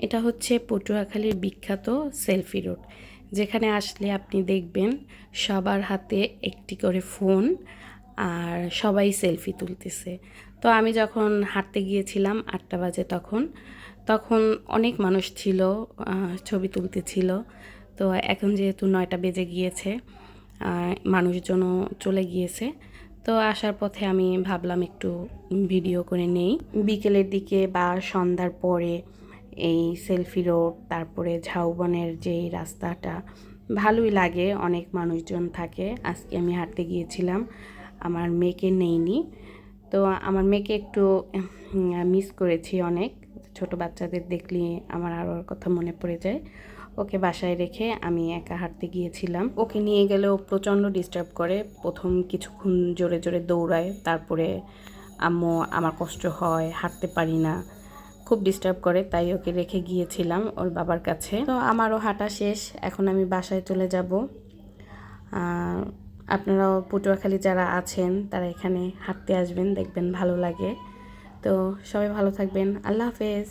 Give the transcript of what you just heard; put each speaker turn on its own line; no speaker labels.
এটা হচ্ছে পটুয়াখালীর বিখ্যাত সেলফি রোড, যেখানে আসলে আপনি দেখবেন সবার হাতে একটি করে ফোন আর সবাই সেলফি তুলতেছে। তো আমি যখন হাঁটতে গিয়েছিলাম 8টা বাজে, তখন তখন অনেক মানুষ ছিল, ছবি তুলতেছিল। তো এখন যেহেতু 9টা বেজে গিয়েছে, মানুষজনও চলে গিয়েছে। তো আসার পথে আমি ভাবলাম একটু ভিডিও করে নেই। বিকেলের দিকে বা সন্ধ্যার পরে এই সেলফি রোড, তারপরে ঝাউবনের যেই রাস্তাটা ভালোই লাগে, অনেক মানুষজন থাকে। আজকে আমি হাঁটতে গিয়েছিলাম, আমার মেয়েকে নেইনি। তো আমার মেয়েকে একটু মিস করেছি অনেক। ছোট বাচ্চাদের দেখলে আমার আরও ওর কথা মনে পড়ে যায়। ওকে বাসায় রেখে আমি একা হাঁটতে গিয়েছিলাম। ওকে নিয়ে গেলেও প্রচণ্ড ডিস্টার্ব করে। প্রথম কিছুক্ষণ জোরে জোরে দৌড়ায়, তারপরে আম্মু আমার কষ্ট হয়, হাঁটতে পারি না, খুব ডিস্টার্ব করে। তাই ওকে রেখে গিয়েছিলাম ওর বাবার কাছে। তো আমারও হাঁটা শেষ, এখন আমি বাসায় চলে যাব। আপনারাও পটুয়াখালী যারা আছেন তারা এখানে হাঁটতে আসবেন, দেখবেন ভালো লাগে। তো সবাই ভালো থাকবেন, আল্লাহ হাফেজ।